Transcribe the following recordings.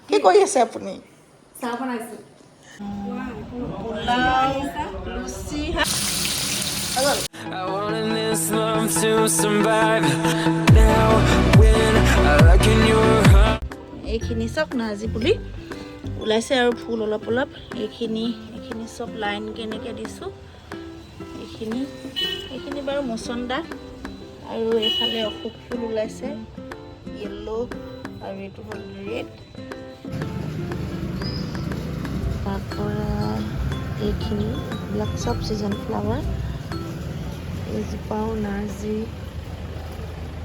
কি কৰি আছে আপুনি? চাহ বনাইছোঁ। পোলাও, লুচি, I wanted this love to survive. Now when I look in your heart. এইখিনি চব নাৰ্জী পুলি ওলাইছে আৰু ফুল অলপ অলপ এইখিনি চব লাইন কেনেকৈ দিছোঁ এইখিনি বাৰু মচন্দা আৰু এইফালে অশোক ফুল ওলাইছে য়েল্লো আৰু এইটো হ'ল ৰেড তাৰপৰা এইবিলাক চব ছিজন ফ্লাৱাৰ এইজোপাও নাৰ্জী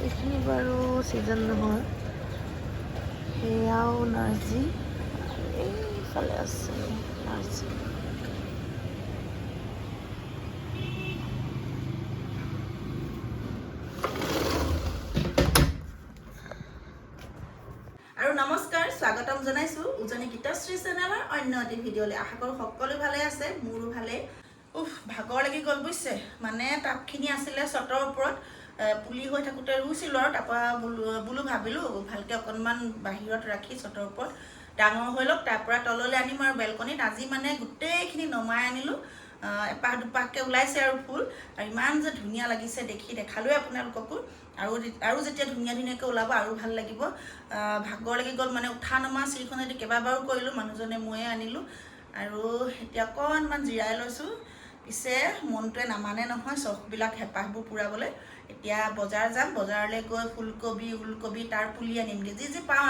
এইখিনি বাৰু ছিজন নহয় সেয়াও নাৰ্জী এইফালে আছে নাৰ্জী আৰু নমস্কাৰ স্বাগতম জনাইছোঁ উজনি গীতশ্ৰী চেনেলৰ অন্য এটি ভিডিঅ'লৈ আশা কৰোঁ সকলো ভালে আছে মোৰো ভালে ভাগৰ লাগি গ'ল বুজিছে মানে টাবখিনি আছিলে চটৰ ওপৰত পুলি হৈ থাকোঁতে ৰুইছিলোঁ আৰু তাৰপৰা বোলো ভাবিলোঁ ভালকৈ অকণমান বাহিৰত ৰাখি চটৰ ওপৰত ডাঙৰ হৈ লওক তাৰপৰা তললৈ আনিম আৰু বেলকনিত আজি মানে গোটেইখিনি নমাই আনিলোঁ এপাহ দুপাহকৈ ওলাইছে আৰু ফুল আৰু ইমান যে ধুনীয়া লাগিছে দেখালোৱে আপোনালোককো আৰু যেতিয়া ধুনীয়াকৈ ওলাব আৰু ভাল লাগিব ভাগৰ লাগি গ'ল মানে উঠা নমা চিৰিখনেদি কেইবাবাৰো কৰিলোঁ মানুহজনে ময়ে আনিলোঁ আৰু এতিয়া অকণমান জিৰাই লৈছোঁ পিছে মনটোৱে নামানে নহয় চখবিলাক হেঁপাহবোৰ পূৰাবলৈ এতিয়া বজাৰ যাম বজাৰলৈ গৈ ফুলকবি ওলকবি তাৰ পুলি আনিমগৈ যি পাওঁ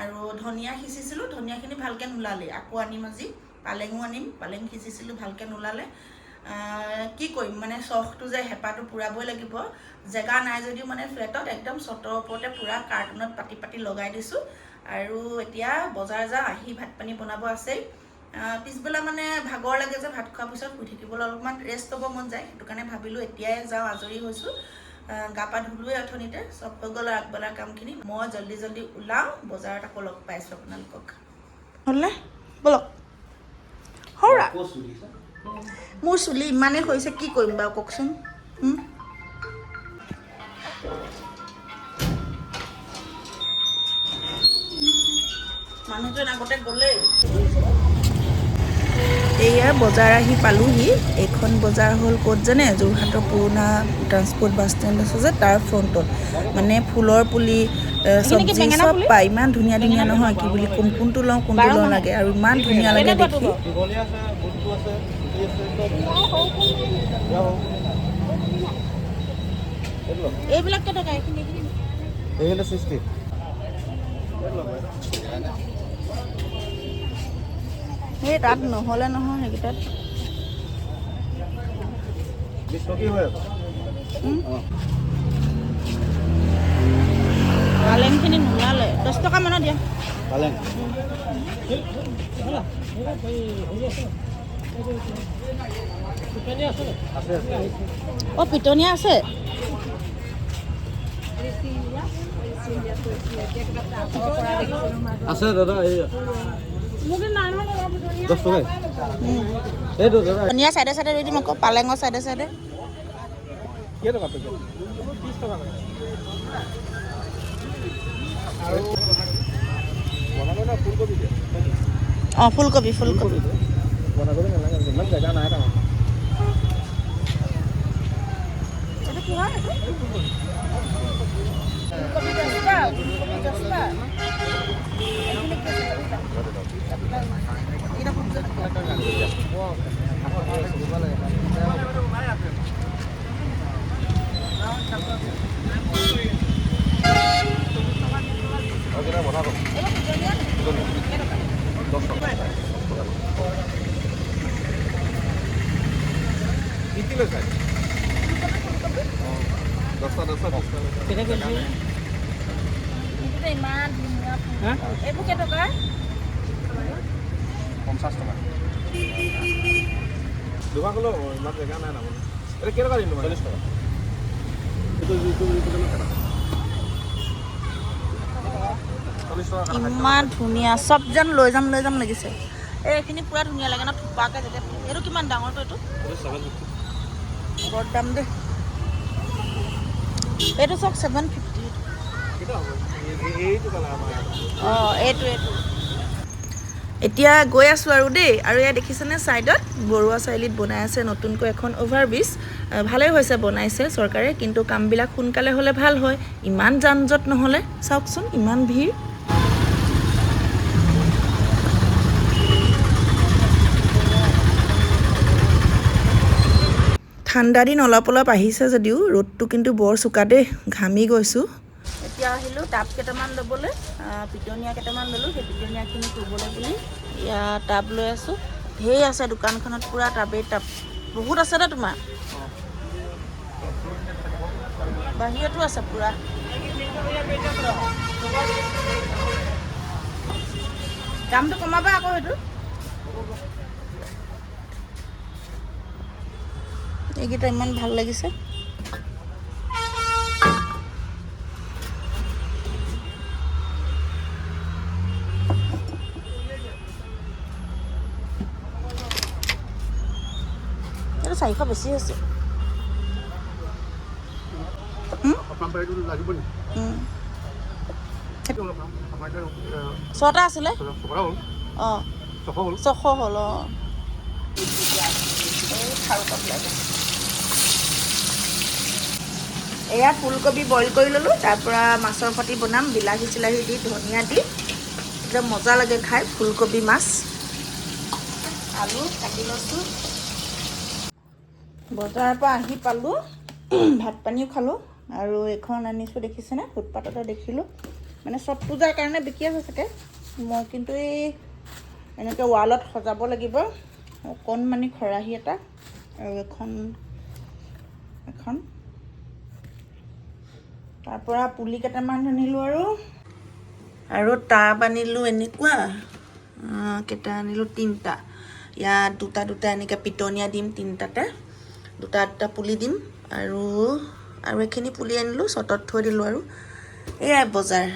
আৰু ধনিয়া সিঁচিছিলোঁ ধনিয়াখিনি ভালকৈ নোলালে আকৌ আনিম আজি পালেঙো আনিম পালেং সিঁচিছিলোঁ ভালকৈ নোলালে কি কৰিম মানে চখটো যে হেঁপাহটো পূৰাবই লাগিব জেগা নাই যদিও মানে ফ্লেটত একদম চটৰ ওপৰতে পূৰা কাৰ্টুনত পাতি লগাই দিছোঁ আৰু এতিয়া বজাৰ যাওঁ আহি ভাত পানী বনাব আছেই পিছবেলা মানে ভাগৰ লাগে যে ভাত খোৱাৰ পিছত শুই থাকিবলৈ অলপমান ৰেষ্ট ল'ব মন যায় সেইটো কাৰণে ভাবিলোঁ এতিয়াই যাওঁ আজৰি হৈছোঁ গা পা ধুলোৱে অথনিতে চব হৈ গ'ল আগবেলাৰ কামখিনি মই জল্দি ওলাওঁ বজাৰত আকৌ লগ পাইছোঁ আপোনালোকক হ'লে বলক সৰা মোৰ চুলি ইমানেই হৈছে কি কৰিম বাৰু কওকচোন মানুহজন আগতে গ'লেই এয়া বজাৰ আহি পালোহি এইখন বজাৰ হ'ল ক'ত জানে যোৰহাটৰ পুৰণা ট্ৰান্সপৰ্ট বাছ ষ্টেণ্ড আছে যে তাৰ ফ্ৰণ্টত মানে ফুলৰ পুলি চব্জি চব পায় ইমান ধুনীয়া নহয় কি বুলি কোনটো লওঁ লাগে আৰু ইমান ধুনীয়া লাগে দেখি এইবিলাক কেইটকা এইখিনি সেই তাত নহ'লে নহয় সেইকেইটাত পালেংখিনি নোলালে 10 টকা মানৰ দিয়া পালেং পিটনীয়া আছে আছে দাদা ধনিয়া চাইডে ৰুই দিম আকৌ পালেঙৰ চাইডে ফুলকবি জেগা নাই ইমান ধুনীয়া এইবোৰ কেইটকা 50 টকা দুবা গ'লো ইমান জেগা নাই নাম এটা কেইটকা দিম 40 টকা ইমান ধুনীয়া চব যেন লৈ যাম লাগিছে এইখিনি পুৰা ধুনীয়া লাগে ন থোপাকৈ যেতিয়া এইটো কিমান ডাঙৰটো এইটো বৰ দাম দেই এইটো চব 750 এইটো এইটো এতিয়া গৈ আছোঁ আৰু দেই। আৰু এয়া দেখিছেনে ছাইডত বৰুৱা চাৰিআলিত বনাই আছে নতুনকৈ এখন অভাৰব্ৰিজ। ভালেই হৈছে বনাইছে চৰকাৰে, কিন্তু কামবিলাক সোনকালে হ'লে ভাল হয়, ইমান যান জঁট নহ'লে। চাওকচোন ইমান ভিৰ। ঠাণ্ডা দিন অলপ অলপ আহিছে যদিও ৰ'দটো কিন্তু বৰ চোকা দেই, ঘামি গৈছোঁ। এতিয়া আহিলোঁ টাব কেইটামান ল'বলৈ, পিটনীয়া কেইটামান ল'লোঁ, সেই পিটনীয়াখিনি তুবলৈ বুলি এয়া টাব লৈ আছোঁ। ঢেৰ আছে দোকানখনত, পূৰা টাবেই টাব, বহুত আছে দে তোমাৰ। বাহিৰতো আছে পূৰা। দামটো কমাবা আকৌ সেইটো। এইকেইটা ইমান ভাল লাগিছে। এইটো 400 বেছি হৈছে। ছটা আছিলে অঁ 600 হ'ল অঁ। এয়া ফুলকবি বইল কৰি ল'লোঁ, তাৰপৰা মাছৰ সৈতে বনাম বিলাহী চিলাহী দি ধনিয়া দি, একদম মজা লাগে খাই। ফুলকবি মাছ, আলু কাটি লৈছোঁ। বজাৰৰ পৰা আহি পালোঁ, ভাত পানীও খালোঁ। আৰু এইখন আনিছোঁ দেখিছেনে, ফুটপাথতে দেখিলোঁ, মানে ছট পূজাৰ কাৰণে বিকি আছে চাগে। মই কিন্তু এই এনেকৈ ৱালত সজাব লাগিব। অকণমানি খৰাহী এটা আৰু এখন তাৰপৰা পুলি কেইটামান আনিলোঁ আৰু টাব আনিলোঁ এনেকুৱা কেইটা আনিলোঁ, 3টা। ইয়াত দুটা এনেকৈ পিটনীয়া দিম, 3টাতে দুটা পুলি দিম। আৰু এইখিনি পুলি আনিলোঁ, চটত থৈ দিলোঁ। আৰু এয়াই বজাৰ।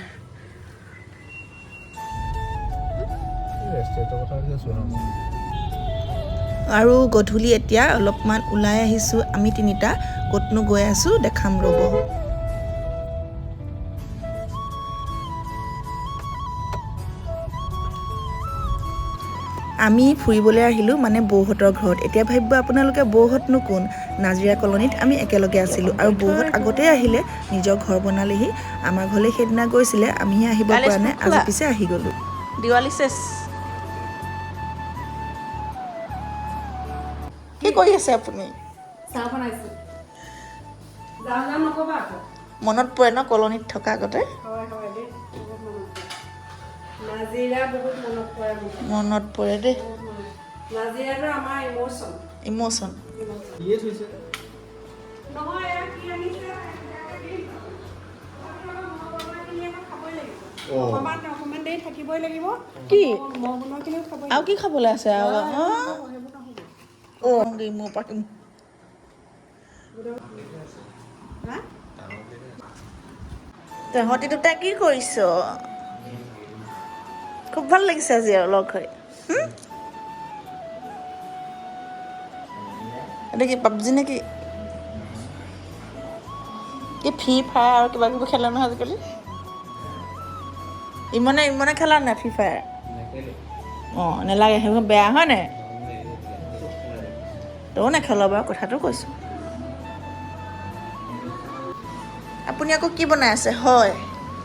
আৰু গধূলি এতিয়া অলপমান ওলাই আহিছোঁ আমি 3টা, ক'তনো গৈ আছোঁ দেখাম ৰ'ব। আমি ফুৰিবলৈ আহিলোঁ মানে বৌহঁতৰ ঘৰত। এতিয়া ভাবিব আপোনালোকে বৌহঁতনো কোন? নাজিৰা কলনীত আমি একেলগে আছিলোঁ, আৰু বৌহঁত আগতেই আহিলে, নিজৰ ঘৰ বনালেহি। আমাৰ ঘৰলৈ সেইদিনা গৈছিলে, আমিহে আহিব পৰা নাই, আজি পিছে আহি গ'লোঁ। দিৱালী চেছ। কি কৰি আছে আপুনি? চাহ বনাইছোঁ। যাওঁ যাওঁ নক'বা আকৌ। মনত পৰে ন কলনীত থকা আগতে? হয় হয় দেই, বহুত মনত পৰে। নাজিৰা বহুত মনত পৰে মোক। মনত পৰে দেই। নাজিৰাটো আমাৰ ইমোচন। ইমোচন। নহয় এয়া কি আনিছে? অকণমান দেৰি থাকিবই লাগিব। কি মই বনোৱাখিনিও খাবই আৰু কি খাবলৈ আছে আৰু? অঁ দেই মোৰ পাৰিম। তহঁতি দুটা কি কৰিছ? খুব ভাল লাগিছে আজি আৰু লগ হৈ। এইটো কি পাবজি নেকি? কি ফ্ৰী ফায়াৰ আৰু কিবা কিবি খেলে নহয় আজিকালি? ইমনে খেলা নাই ফ্ৰী ফায়াৰ? অঁ নেলাগে, সেইবোৰ বেয়া হয় নাই? তয়ো নেখেল বাৰু, কথাটো কৈছোঁ। আপুনি আকৌ কি বনাই আছে? হয়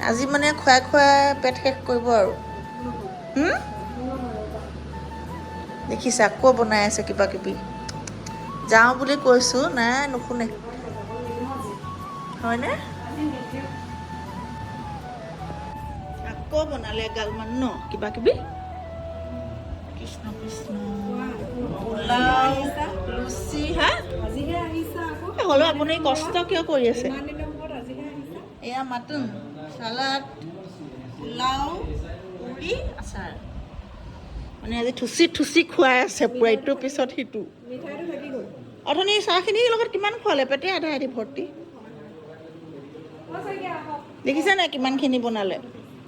আজি মানে খুৱাই পেট শেষ কৰিব আৰু। দেখিছে আকৌ বনাই আছে কিবা কিবি। যাওঁ বুলি কৈছোঁ, নাই নুশুনে। হয়নে? আকৌ বনালে এগালমান ন কিবা কিবি। কৃষ্ণ কৃষ্ণ। পোলাও, লুচি। হা? আজিহে আহিছা আকৌ। হ'লেও আপুনি কষ্ট কিয় কৰি আছে? ইমান দিনৰ মূৰত আজিহে আহিছা। এয়া মাটন, চালাড, পোলাও, পুৰি, আচাৰ। মানে আজি থুচি খুৱাই আছে পূৰা, ইটোৰ পিছত সিটো। মিঠাইটো থাকি গ'ল। অথনি চাহখিনিৰ লগত কিমান খোৱালে, পেটে আধা আধি ভৰ্তি। দেখিছে নাই কিমানখিনি বনালে?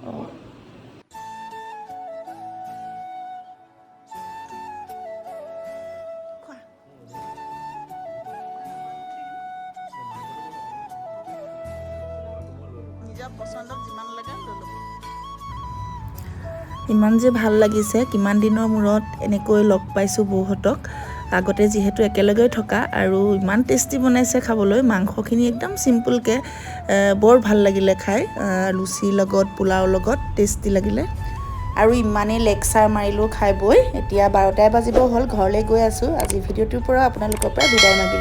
অঁ নিজৰ পচন্দক যিমান লাগে লৈ ল'ব। ইমান যে ভাল লাগিছে কিমান দিনৰ মূৰত এনেকৈ লগ পাইছোঁ বৌহঁতক আগতে যিহেতু একেলগেই থকা আৰু ইমান টেষ্টি বনাইছে খাবলৈ মাংসখিনি একদম চিম্পুলকৈ বৰ ভাল লাগিলে খাই লুচিৰ লগত পোলাওৰ লগত টেষ্টি লাগিলে আৰু ইমানেই লেকচাৰ মাৰিলোঁ খাই বৈ এতিয়া 12টাই বাজিব হ'ল ঘৰলৈ গৈ আছোঁ আজি ভিডিঅ'টোৰ পৰা আপোনালোকৰ পৰা বিদায় মাগিলোঁ